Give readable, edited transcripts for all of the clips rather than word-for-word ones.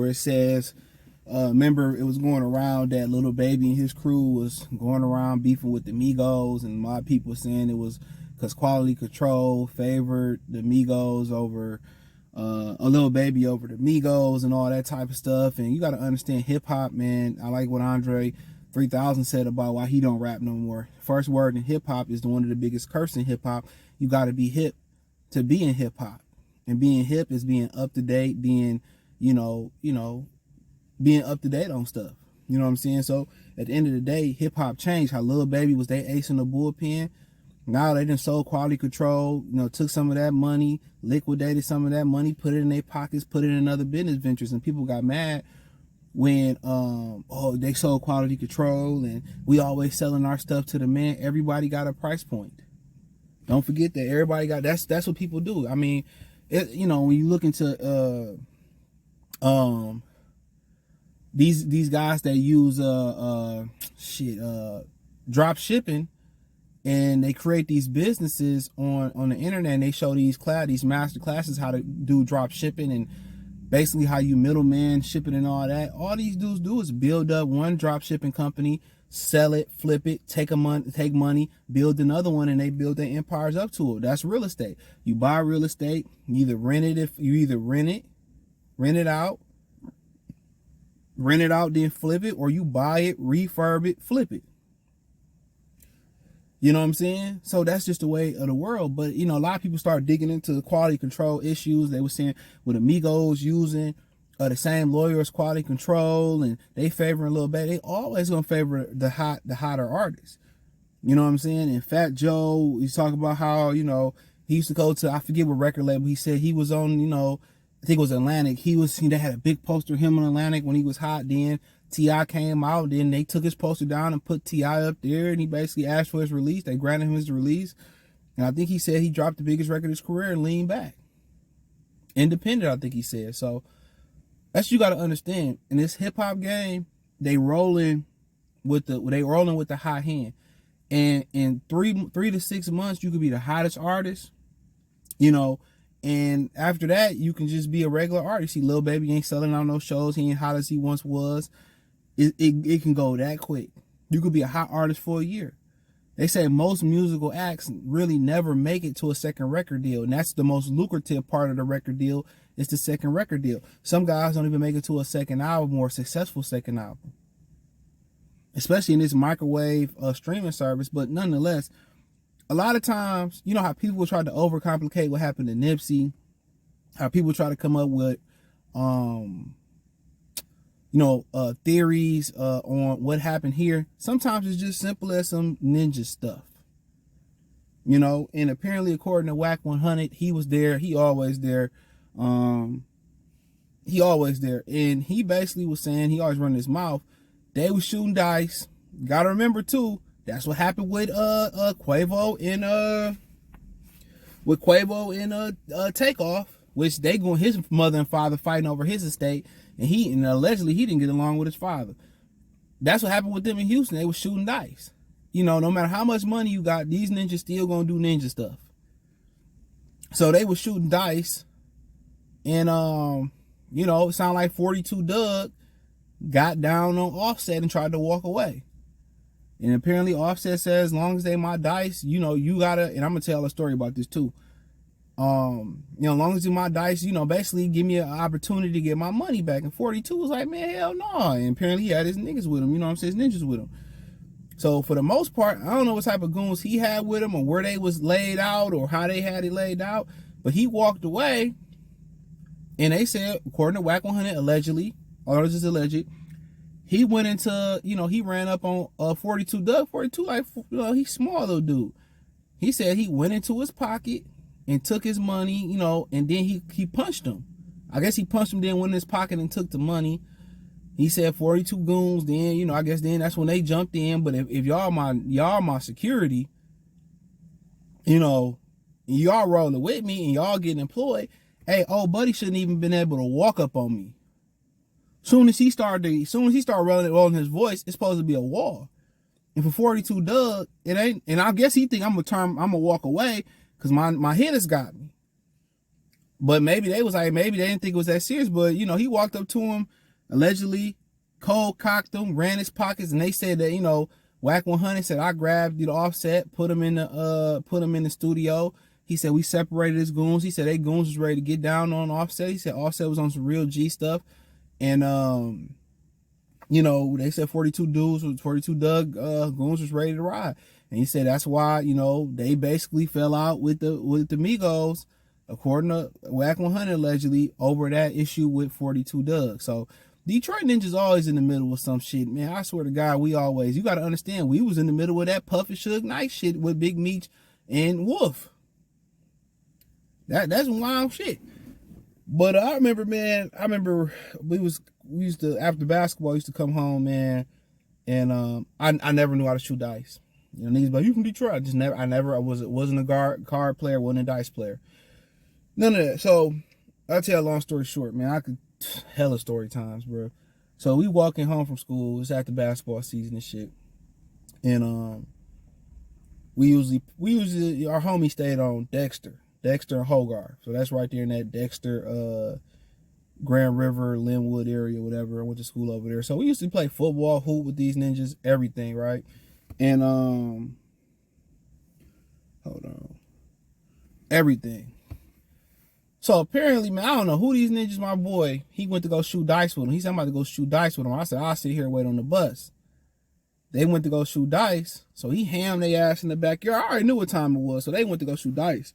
it says, remember it was going around that Lil Baby and his crew was going around beefing with the Migos, and my people saying it was because Quality Control favored the Migos over a Lil Baby over the Migos and all that type of stuff. And you got to understand hip hop, man. I like what Andre 3000 said about why he don't rap no more. First word in hip hop is one of the biggest curse in hip hop. You got to be hip to be in hip hop, and being hip is being up to date, being being up to date on stuff. You know what I'm saying? So at the end of the day, hip hop changed. How Lil Baby was they ace in the bullpen. Now they done sold Quality Control, took some of that money, liquidated some of that money, put it in their pockets, put it in other business ventures, and people got mad when they sold Quality Control and we always selling our stuff to the man. Everybody got a price point. Don't forget that everybody got that's what people do. I mean, when you look into these guys that use drop shipping, and they create these businesses on the internet, and they show these master classes how to do drop shipping and basically how you middleman shipping and all that. All these dudes do is build up one drop shipping company, sell it, flip it, take money, build another one, and they build their empires up to it. That's real estate. You buy real estate, you either rent it out, then flip it, or you buy it, refurb it, flip it. You know what I'm saying? So that's just the way of the world. But, a lot of people start digging into the Quality Control issues. They were saying with Amigos using the same lawyers, Quality Control, and they favoring a little bit. They always going to favor the hotter artists. You know what I'm saying? And Fat Joe, he's talking about how, he used to go to, I forget what record label he said he was on, I think it was Atlantic. They had a big poster of him on Atlantic when he was hot. Then T.I. came out, then they took his poster down and put T.I. up there, and he basically asked for his release. They granted him his release, and I think he said he dropped the biggest record of his career and leaned back. Independent, I think he said. So that's what you got to understand. In this hip hop game, they rolling with the hot hand, and in 3 to 6 months, you could be the hottest artist, and after that, you can just be a regular artist. See, Lil Baby ain't selling out no shows. He ain't hot as he once was. It can go that quick. You could be a hot artist for a year. They say most musical acts really never make it to a second record deal, and that's the most lucrative part of the record deal is the second record deal. Some guys don't even make it to a second album or a successful second album, especially in this microwave streaming service. But nonetheless, a lot of times, how people try to overcomplicate what happened to Nipsey, how people try to come up with theories on what happened here. Sometimes it's just simple as some ninja stuff, and apparently according to Wack 100, he was there. He always there. And he basically was saying, he always run his mouth, they was shooting dice. Gotta remember too, that's what happened with Quavo and Takeoff, which they going his mother and father fighting over his estate, and allegedly he didn't get along with his father. That's what happened with them in Houston. They was shooting dice. No matter how much money you got, these ninjas still gonna do ninja stuff. So they was shooting dice, and it sounded like 42 Dugg got down on Offset and tried to walk away. And apparently Offset says, as long as they my dice, you gotta, and I'm gonna tell a story about this too. As long as you my dice, basically give me an opportunity to get my money back. And 42 was like, man, hell no. And apparently he had his niggas with him, his ninjas with him. So for the most part, I don't know what type of goons he had with him or where they was laid out or how they had it laid out, but he walked away, and they said, according to Wack 100, allegedly, although this is alleged, he went into, he ran up on 42 Dugg. 42, like, he's small little dude. He said he went into his pocket and took his money, and then he punched him. I guess he punched him, then went in his pocket and took the money. He said 42 goons, then, I guess then that's when they jumped in. But if y'all my security, y'all rolling with me and y'all getting employed, hey, old buddy shouldn't even been able to walk up on me. Soon as he started rolling his voice, it's supposed to be a wall. And for 42 Dugg, it ain't. And I guess he think I'm gonna walk away because my hitters got me. But maybe they didn't think it was that serious. But he walked up to him allegedly cold cocked him, ran his pockets, and they said that, you know, Wack 100 said I grabbed the Offset, put him in the studio. He said we separated his goons. He said they goons was ready to get down on Offset. He said Offset was on some real G stuff, and you know, they said 42 dudes with 42 Dugg goons was ready to ride. And he said that's why, you know, they basically fell out with the Migos, according to Wack 100 allegedly, over that issue with 42 Dugg. So Detroit Ninjas always in the middle of some shit, man. I swear to God, you got to understand, we was in the middle of that Puff and Suge Knight shit with Big Meech and Wolf. That's wild shit. But I remember, man, we used to, after basketball, used to come home, man, and I never knew how to shoot dice. You know, niggas like, you from Detroit. I wasn't a card player, wasn't a dice player. None of that. So I'll tell you a long story short, man. I could hella story times, bro. So we walking home from school, it's after basketball season and shit. And we usually our homie stayed on Dexter and Hogarth. So that's right there in that Dexter, Grand River, Linwood area, whatever. I went to school over there. So we used to play football, hoop with these ninjas, everything, right? And hold on. Everything. So apparently, man, I don't know who these ninjas, my boy, he went to go shoot dice with him. He said, I'm about to go shoot dice with him. I said, I'll sit here and wait on the bus. They went to go shoot dice. So he hammed their ass in the backyard. I already knew what time it was. So they went to go shoot dice.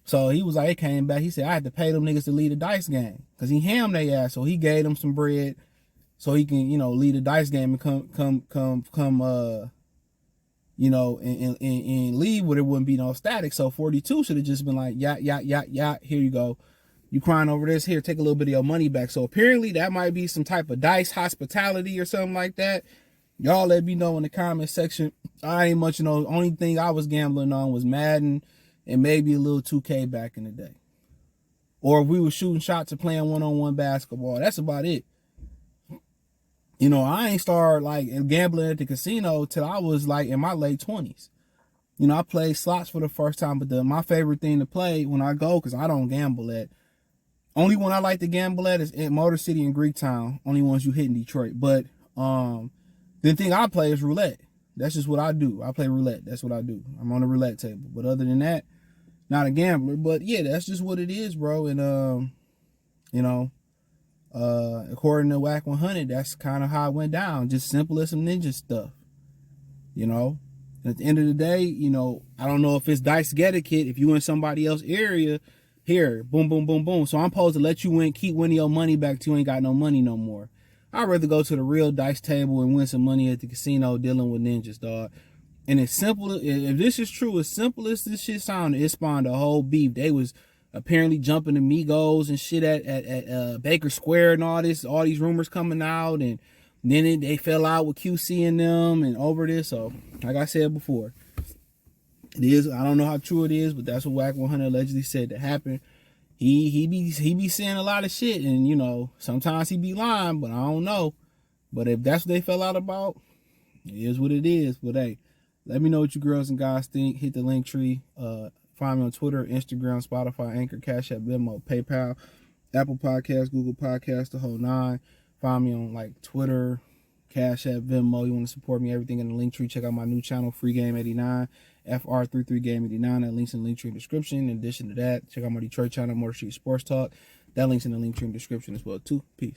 So he was like, he came back. He said, I had to pay them niggas to lead the dice game. Because he hammed their ass. So he gave them some bread so he can, you know, lead the dice game and come, you know, and leave where there wouldn't be no static. So 42 should have just been like, yeah, here you go. You crying over this? Here, take a little bit of your money back. So apparently that might be some type of dice hospitality or something like that. Y'all let me know in the comment section. I ain't much, you know, the only thing I was gambling on was Madden and maybe a little 2K back in the day. Or if we were shooting shots or playing one-on-one basketball. That's about it. You know, I ain't started like gambling at the casino till I was like in my late 20s. You know, I played slots for the first time, but my favorite thing to play when I go, because I don't gamble at, only one I like to gamble at is at Motor City and Greektown. Only ones you hit in Detroit. But the thing I play is roulette. That's just what I do. I play roulette. That's what I do. I'm on the roulette table. But other than that, not a gambler. But yeah, that's just what it is, bro. And you know, according to Wack 100, that's kind of how it went down. Just simple as some ninja stuff, you know. And at the end of the day, you know, I don't know if it's dice etiquette. If you in somebody else's area, here, boom, boom, boom, boom. So I'm supposed to let you win, keep winning your money back till you ain't got no money no more. I'd rather go to the real dice table and win some money at the casino dealing with ninjas, dog. And it's simple. If this is true, as simple as this shit sounded, it spawned a whole beef. They was apparently jumping the Migos and shit at Baker Square and all these rumors coming out, and then they fell out with QC and them and over this. So like I said before, it is, I don't know how true it is, but that's what Wack 100 allegedly said that happened. He be saying a lot of shit, and you know, sometimes he be lying, but I don't know. But if that's what they fell out about, it is what it is. But hey, let me know what you girls and guys think. Hit the link tree. Find me on Twitter, Instagram, Spotify, Anchor, Cash App, Venmo, PayPal, Apple Podcasts, Google Podcasts, the whole nine. Find me on like Twitter, Cash App, Venmo. You want to support me, everything in the link tree. Check out my new channel, Free Game 89, FR33 Game 89. That link's in the link tree description. In addition to that, check out my Detroit channel, Motor Street Sports Talk. That link's in the link tree description as well too. Peace.